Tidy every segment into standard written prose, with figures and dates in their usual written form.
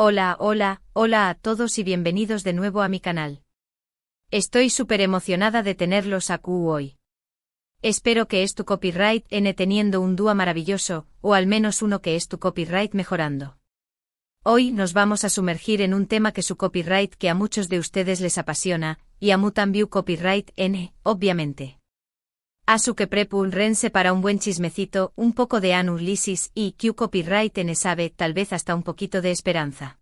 Hola a todos y bienvenidos de nuevo a mi canal. Estoy súper emocionada de tenerlos aquí hoy. Espero que es tu copyright N teniendo un dúo maravilloso, o al menos uno que es tu copyright mejorando. Hoy nos vamos a sumergir en un tema que su copyright que a muchos de ustedes les apasiona, y a mu también copyright N, obviamente. A su que prepúrense para un buen chismecito, un poco de análisis y Q copyright N sabe, tal vez hasta un poquito de esperanza.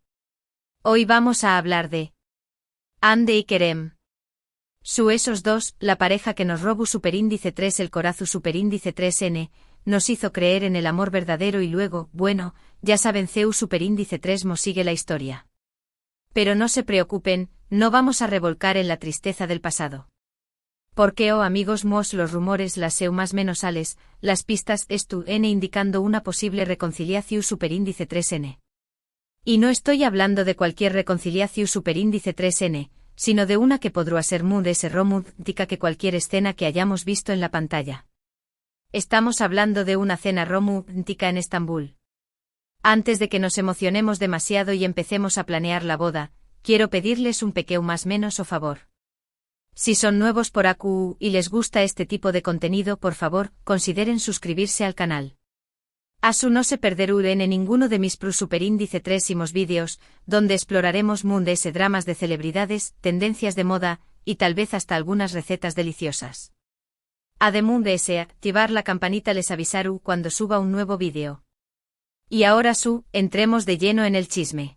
Hoy vamos a hablar de Ande y Kerem. Esos dos, la pareja que nos robó superíndice 3 el corazu superíndice 3N, nos hizo creer en el amor verdadero y luego, bueno, ya saben CU superíndice 3 mo sigue la historia. Pero no se preocupen, no vamos a revolcar en la tristeza del pasado. Porque amigos mos los rumores las seu más menos ales, las pistas estu N indicando una posible reconciliación superíndice 3N. Y no estoy hablando de cualquier reconciliación superíndice 3N, sino de una que podrá ser muy romántica que cualquier escena que hayamos visto en la pantalla. Estamos hablando de una cena romántica en Estambul. Antes de que nos emocionemos demasiado y empecemos a planear la boda, quiero pedirles un pequeño más menos o favor. Si son nuevos por aquí y les gusta este tipo de contenido, por favor, consideren suscribirse al canal. Asu no se perderán en ninguno de mis superíndice 3 vídeos, donde exploraremos mundos y dramas de celebridades, tendencias de moda, y tal vez hasta algunas recetas deliciosas. Además de activar la campanita les avisaru cuando suba un nuevo vídeo. Y ahora entremos de lleno en el chisme.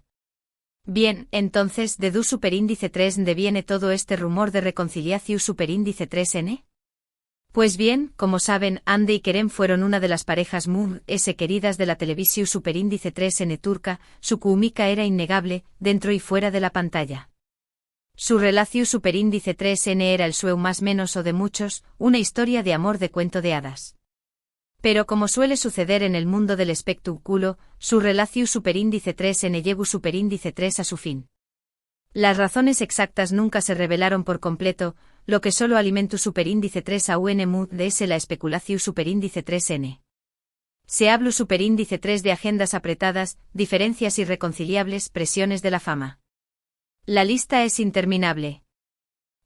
Bien, entonces, ¿de du superíndice 3 deviene todo este rumor de reconciliación superíndice 3N? Pues bien, como saben, Ande y Kerem fueron una de las parejas queridas de la televisión superíndice 3N turca, su química era innegable, dentro y fuera de la pantalla. Su relación superíndice 3N era el sueo más menos o de muchos, una historia de amor de cuento de hadas. Pero como suele suceder en el mundo del espectáculo, su relación superíndice 3N llegó superíndice 3 a su fin. Las razones exactas nunca se revelaron por completo, lo que solo alimentó superíndice 3 a UNMU de la especulación superíndice 3N. Se habló superíndice 3 de agendas apretadas, diferencias irreconciliables, presiones de la fama. La lista es interminable.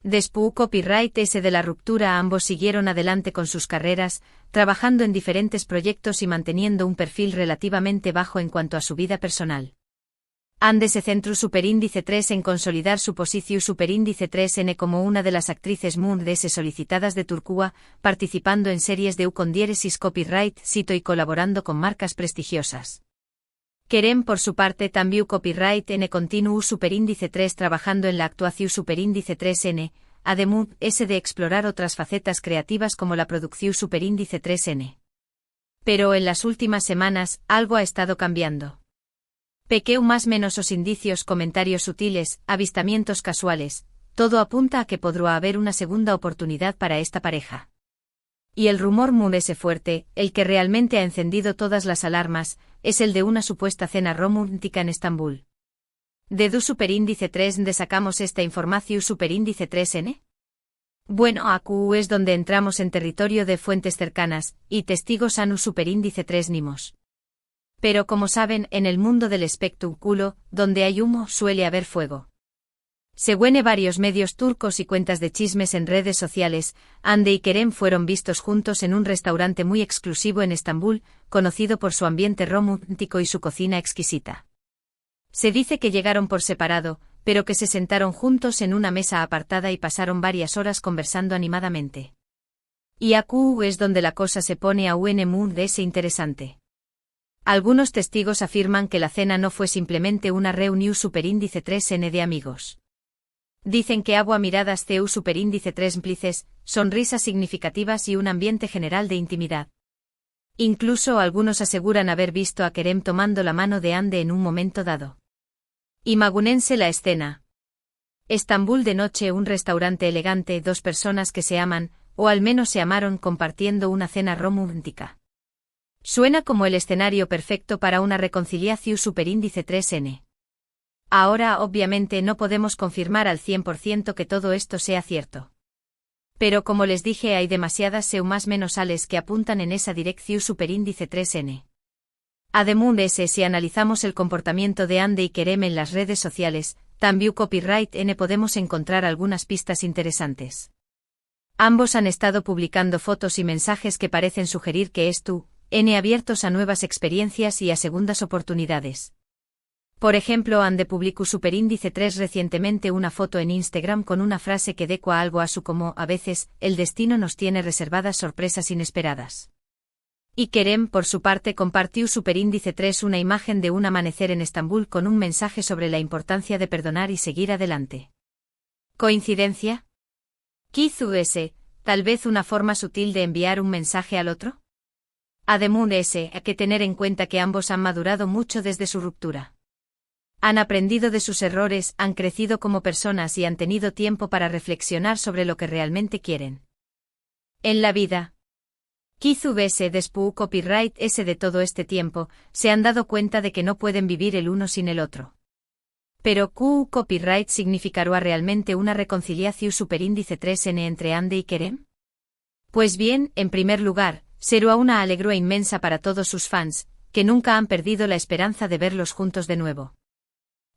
Después copyright S de la ruptura ambos siguieron adelante con sus carreras, trabajando en diferentes proyectos y manteniendo un perfil relativamente bajo en cuanto a su vida personal. Ande se centró superíndice 3 en consolidar su posición superíndice 3N como una de las actrices mundes solicitadas de Turquía, participando en series de con diéresis copyright sito y colaborando con marcas prestigiosas. Kerem por su parte también copyright N continuó superíndice 3 trabajando en la actuación superíndice 3N, además de explorar otras facetas creativas como la producción superíndice 3N. Pero en las últimas semanas, algo ha estado cambiando. Pequeu más menos os indicios, comentarios sutiles, avistamientos casuales, todo apunta a que podrá haber una segunda oportunidad para esta pareja. Y el rumor munese fuerte, el que realmente ha encendido todas las alarmas, es el de una supuesta cena romántica en Estambul. ¿De du superíndice 3 de sacamos esta información superíndice 3N? Bueno, aquí es donde entramos en territorio de fuentes cercanas, y testigos anu superíndice 3 nimos. Pero como saben, en el mundo del espectáculo, donde hay humo suele haber fuego. Según varios medios turcos y cuentas de chismes en redes sociales, Ande y Kerem fueron vistos juntos en un restaurante muy exclusivo en Estambul, conocido por su ambiente romántico y su cocina exquisita. Se dice que llegaron por separado, pero que se sentaron juntos en una mesa apartada y pasaron varias horas conversando animadamente. Y aquí es donde la cosa se pone aún más interesante. Algunos testigos afirman que la cena no fue simplemente una reunión superíndice 3N de amigos. Dicen que hubo miradas CU superíndice 3 plices, sonrisas significativas y un ambiente general de intimidad. Incluso algunos aseguran haber visto a Kerem tomando la mano de Ande en un momento dado. Imagúnense la escena. Estambul de noche, un restaurante elegante, dos personas que se aman, o al menos se amaron compartiendo una cena romántica. Suena como el escenario perfecto para una reconciliación superíndice 3N. Ahora, obviamente, no podemos confirmar al 100% que todo esto sea cierto. Pero como les dije, hay demasiadas más menos ales que apuntan en esa dirección superíndice 3N. Además, si analizamos el comportamiento de Ande y Kerem en las redes sociales, también Copyright N podemos encontrar algunas pistas interesantes. Ambos han estado publicando fotos y mensajes que parecen sugerir que N abiertos a nuevas experiencias y a segundas oportunidades. Por ejemplo, Ande publicó Superíndice 3 recientemente una foto en Instagram con una frase que decua algo a su como, a veces, el destino nos tiene reservadas sorpresas inesperadas. Y Kerem, por su parte, compartió Superíndice 3 una imagen de un amanecer en Estambul con un mensaje sobre la importancia de perdonar y seguir adelante. ¿Coincidencia? Quizás tal vez una forma sutil de enviar un mensaje al otro. Además, hay que tener en cuenta que ambos han madurado mucho desde su ruptura. Han aprendido de sus errores, han crecido como personas y han tenido tiempo para reflexionar sobre lo que realmente quieren en la vida. Quizás después Copyright S de todo este tiempo, se han dado cuenta de que no pueden vivir el uno sin el otro. Pero Copyright significará realmente una reconciliación Superíndice 3N entre Ande y Kerem? Pues bien, en primer lugar, será una alegría inmensa para todos sus fans, que nunca han perdido la esperanza de verlos juntos de nuevo.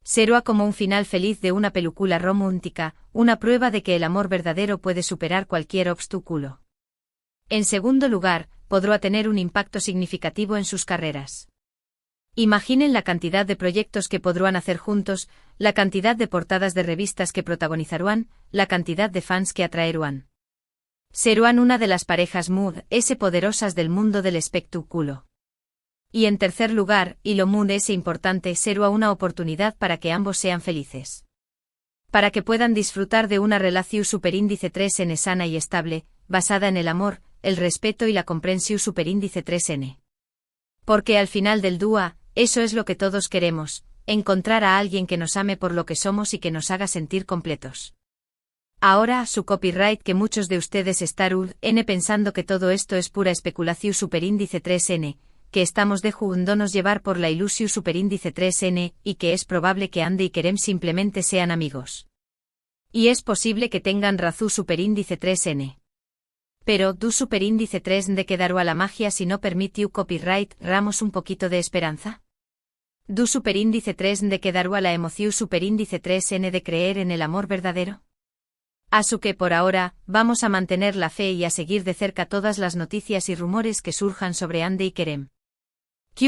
Será como un final feliz de una película romántica, una prueba de que el amor verdadero puede superar cualquier obstáculo. En segundo lugar, podrá tener un impacto significativo en sus carreras. Imaginen la cantidad de proyectos que podrán hacer juntos, la cantidad de portadas de revistas que protagonizarán, la cantidad de fans que atraerán. Serán una de las parejas poderosas del mundo del espectáculo. Y en tercer lugar, y lo importante, será una oportunidad para que ambos sean felices. Para que puedan disfrutar de una relación Superíndice 3N sana y estable, basada en el amor, el respeto y la comprensión Superíndice 3N. Porque al final del día, eso es lo que todos queremos, encontrar a alguien que nos ame por lo que somos y que nos haga sentir completos. Ahora, su copyright que muchos de ustedes están pensando que todo esto es pura especulación Superíndice 3N, que estamos dejándonos llevar por la ilusión Superíndice 3N, y que es probable que Ande y Kerem simplemente sean amigos. Y es posible que tengan razón Superíndice 3N. Pero, ¿du Superíndice 3 de quedará la magia si no permitió Copyright Ramos un poquito de esperanza? ¿Du Superíndice 3 de quedará la emoción Superíndice 3N de creer en el amor verdadero? Así que por ahora, vamos a mantener la fe y a seguir de cerca todas las noticias y rumores que surjan sobre Ande y Kerem.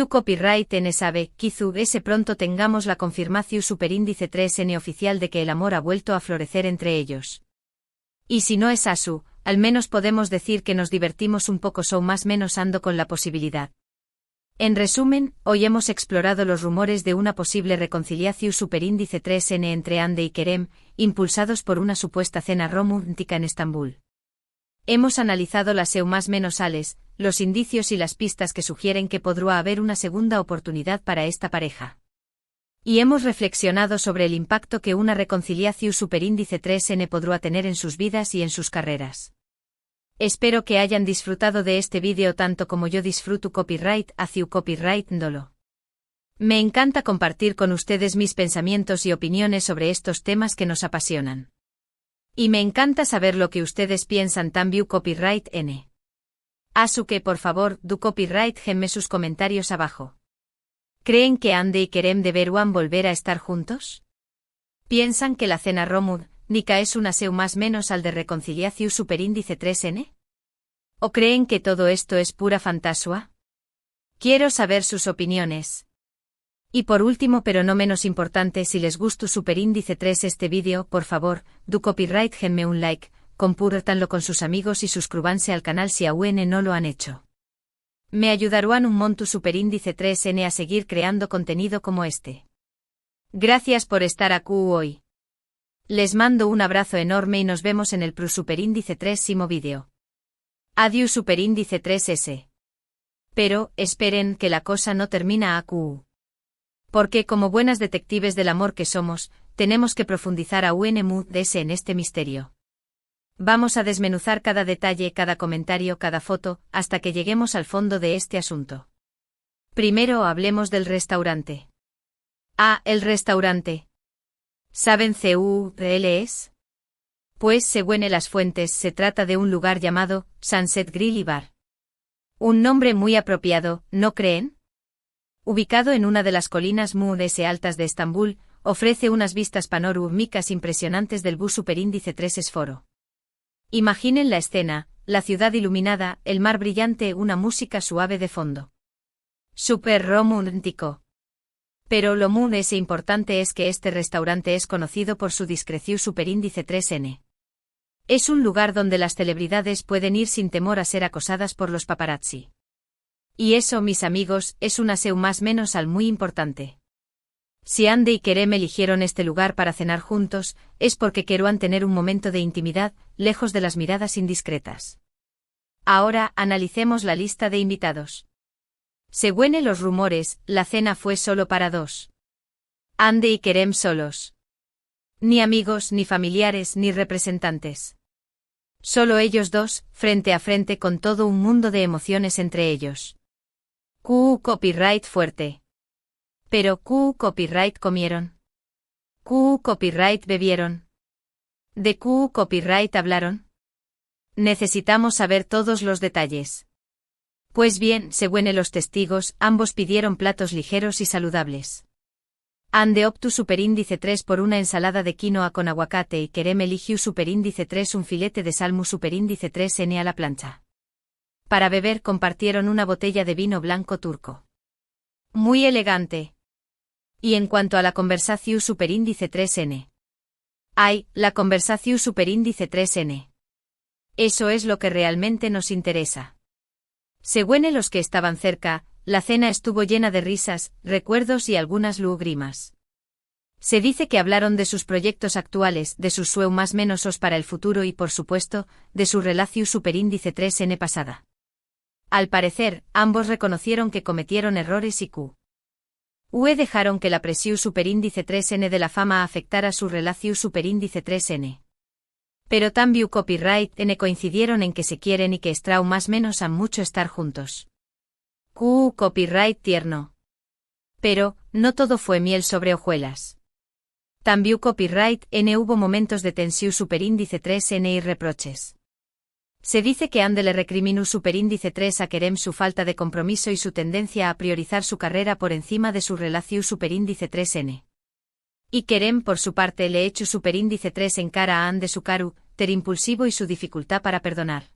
Copyright N sabe, quizás pronto tengamos la confirmación Superíndice 3N oficial de que el amor ha vuelto a florecer entre ellos. Y si no es así, al menos podemos decir que nos divertimos un poco más menos ando con la posibilidad. En resumen, hoy hemos explorado los rumores de una posible reconciliación Superíndice 3N entre Ande y Kerem, impulsados por una supuesta cena romántica en Estambul. Hemos analizado las más menos ales, los indicios y las pistas que sugieren que podrá haber una segunda oportunidad para esta pareja. Y hemos reflexionado sobre el impacto que una reconciliación Superíndice 3N podrá tener en sus vidas y en sus carreras. Espero que hayan disfrutado de este vídeo tanto como yo disfruto Copyright hacia Copyright Ndolo. Me encanta compartir con ustedes mis pensamientos y opiniones sobre estos temas que nos apasionan. Y me encanta saber lo que ustedes piensan también Copyright N. Así que por favor, du Copyright genme sus comentarios abajo. ¿Creen que Ande y Kerem deberán volver a estar juntos? ¿Piensan que la cena romántica es una más menos al de reconciliación Superíndice 3N? ¿O creen que todo esto es pura fantasía? Quiero saber sus opiniones. Y por último pero no menos importante, si les gustó Superíndice 3 este vídeo, por favor, du Copyright genme un like, compártanlo con sus amigos y suscríbanse al canal si aún no lo han hecho. Me ayudarán un montón Superíndice 3N a seguir creando contenido como este. Gracias por estar aquí hoy. Les mando un abrazo enorme y nos vemos en el Superíndice 3 vídeo. Adiós Superíndice 3S. Pero, esperen que la cosa no termina aquí. Porque como buenas detectives del amor que somos, tenemos que profundizar aún más en este misterio. Vamos a desmenuzar cada detalle, cada comentario, cada foto, hasta que lleguemos al fondo de este asunto. Primero hablemos del restaurante. Ah, el restaurante. ¿Saben cuál es? Pues según las fuentes se trata de un lugar llamado Sunset Grill y Bar. Un nombre muy apropiado, ¿no creen? Ubicado en una de las colinas Mu-S altas de Estambul, ofrece unas vistas panorámicas impresionantes del bus superíndice 3 Esforo. Imaginen la escena, la ciudad iluminada, el mar brillante, una música suave de fondo. Súper romántico. Pero lo muy importante es que este restaurante es conocido por su discreción superíndice 3N. Es un lugar donde las celebridades pueden ir sin temor a ser acosadas por los paparazzi. Y eso, mis amigos, es una seu más menos al muy importante. Si Ande y Kerem eligieron este lugar para cenar juntos, es porque querían tener un momento de intimidad, lejos de las miradas indiscretas. Ahora, analicemos la lista de invitados. Según los rumores, la cena fue solo para dos. Ande y Kerem solos. Ni amigos, ni familiares, ni representantes. Solo ellos dos, frente a frente con todo un mundo de emociones entre ellos. Copyright fuerte. Pero copyright comieron. Copyright bebieron. ¿De copyright hablaron? Necesitamos saber todos los detalles. Pues bien, según los testigos, ambos pidieron platos ligeros y saludables. Ande optó superíndice 3 por una ensalada de quinoa con aguacate y Kerem eligió superíndice 3 un filete de salmón superíndice 3N a la plancha. Para beber compartieron una botella de vino blanco turco. Muy elegante. Y en cuanto a la conversación superíndice 3N. La conversación superíndice 3N. Eso es lo que realmente nos interesa. Según los que estaban cerca, la cena estuvo llena de risas, recuerdos y algunas lágrimas. Se dice que hablaron de sus proyectos actuales, de sus sueños más menosos para el futuro y, por supuesto, de su relación superíndice 3N pasada. Al parecer, ambos reconocieron que cometieron errores y dejaron que la presión superíndice 3N de la fama afectara su relación superíndice 3N. Pero también copyright N coincidieron en que se quieren y que estrau más menos han mucho estar juntos. Copyright tierno. Pero, no todo fue miel sobre hojuelas. También copyright N hubo momentos de tensión superíndice 3N y reproches. Se dice que Ande le recriminó superíndice 3 a Kerem su falta de compromiso y su tendencia a priorizar su carrera por encima de su relación superíndice 3N. Y Kerem por su parte le echó superíndice 3 en cara a Ande su carácter impulsivo y su dificultad para perdonar.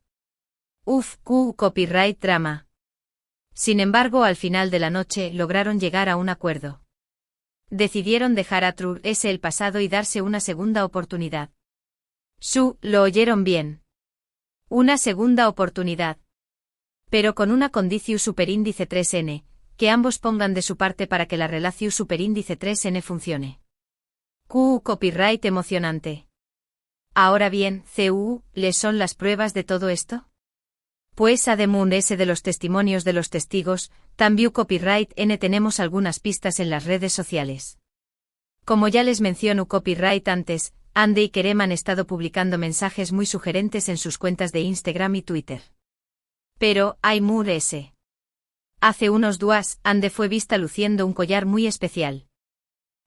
Copyright drama. Sin embargo, al final de la noche lograron llegar a un acuerdo. Decidieron dejar atrás el pasado y darse una segunda oportunidad. Lo oyeron bien. Una segunda oportunidad. Pero con una condición superíndice 3N, que ambos pongan de su parte para que la relación superíndice 3N funcione. Copyright emocionante. Ahora bien, ¿les son las pruebas de todo esto? Pues además de los testimonios de los testigos, también copyright N tenemos algunas pistas en las redes sociales. Como ya les menciono copyright antes, Ande y Kerem han estado publicando mensajes muy sugerentes en sus cuentas de Instagram y Twitter. Pero, hay ese. Hace unos días, Ande fue vista luciendo un collar muy especial.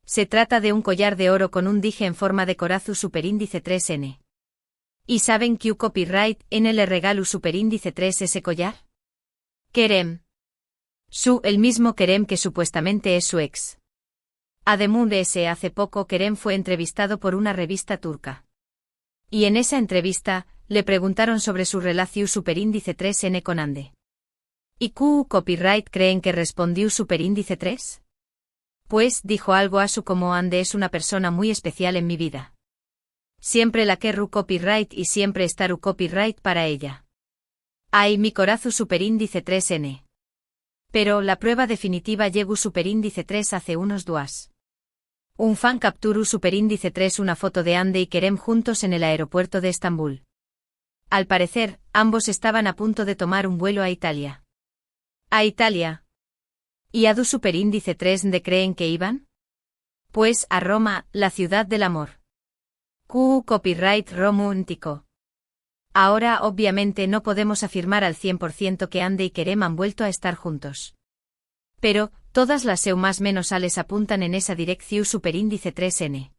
Se trata de un collar de oro con un dije en forma de corazón superíndice 3N. ¿Y saben qué copyright N le regaló superíndice 3 ese collar? Kerem. El mismo Kerem que supuestamente es su ex. Además de ese, hace poco Kerem fue entrevistado por una revista turca. Y en esa entrevista, le preguntaron sobre su relación superíndice 3N con Ande. ¿Y copyright creen que respondió superíndice 3? Pues dijo algo a su como Ande es una persona muy especial en mi vida. Siempre la querrú copyright y siempre estarú copyright para ella. Mi corazón superíndice 3N. Pero la prueba definitiva llegó superíndice 3 hace unos días. Un fan capturó superíndice 3 una foto de Ande y Kerem juntos en el aeropuerto de Estambul. Al parecer, ambos estaban a punto de tomar un vuelo a Italia. ¿A Italia? ¿Y a du superíndice 3 de creen que iban? Pues a Roma, la ciudad del amor. Copyright romántico. Ahora obviamente no podemos afirmar al 100% que Ande y Kerem han vuelto a estar juntos. Pero, todas las más menos ales apuntan en esa dirección superíndice 3N.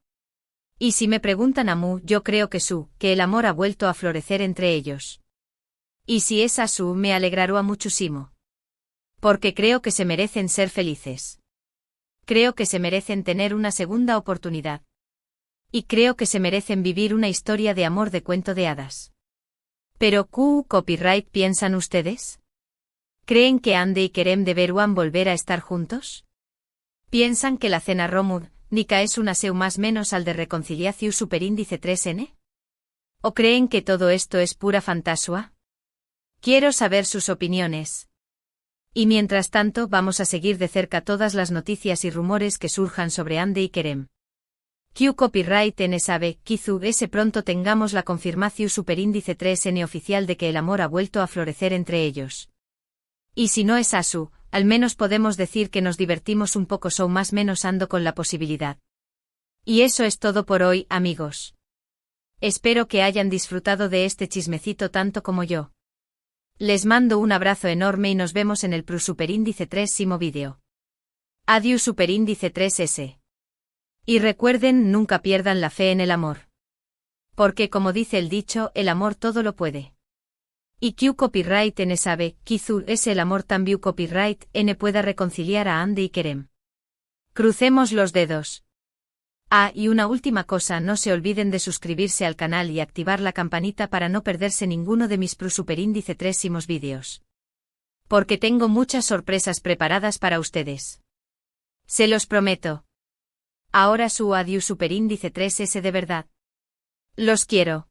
Y si me preguntan a mí, yo creo que que el amor ha vuelto a florecer entre ellos. Y si es así, me alegrará muchísimo. Porque creo que se merecen ser felices. Creo que se merecen tener una segunda oportunidad. Y creo que se merecen vivir una historia de amor de cuento de hadas. Pero copyright, ¿piensan ustedes? ¿Creen que Andy y Kerem deberán volver a estar juntos? ¿Piensan que la cena romántica es una seu más menos al de reconciliación superíndice 3n? ¿O creen que todo esto es pura fantasía? Quiero saber sus opiniones. Y mientras tanto vamos a seguir de cerca todas las noticias y rumores que surjan sobre Andy y Kerem. Copyright N sabe, quizás pronto tengamos la confirmación superíndice 3n oficial de que el amor ha vuelto a florecer entre ellos. Y si no es así, al menos podemos decir que nos divertimos un poco más menos ando con la posibilidad. Y eso es todo por hoy, amigos. Espero que hayan disfrutado de este chismecito tanto como yo. Les mando un abrazo enorme y nos vemos en el superíndice 3º vídeo. Adiós superíndice 3s. Y recuerden, nunca pierdan la fe en el amor. Porque como dice el dicho, el amor todo lo puede. Y copyright N sabe, quizás es el amor también copyright N pueda reconciliar a Andy y Kerem. Crucemos los dedos. Ah, y una última cosa, no se olviden de suscribirse al canal y activar la campanita para no perderse ninguno de mis superíndice 3º vídeos. Porque tengo muchas sorpresas preparadas para ustedes. Se los prometo. Ahora su adiós superíndice 3s de verdad. Los quiero.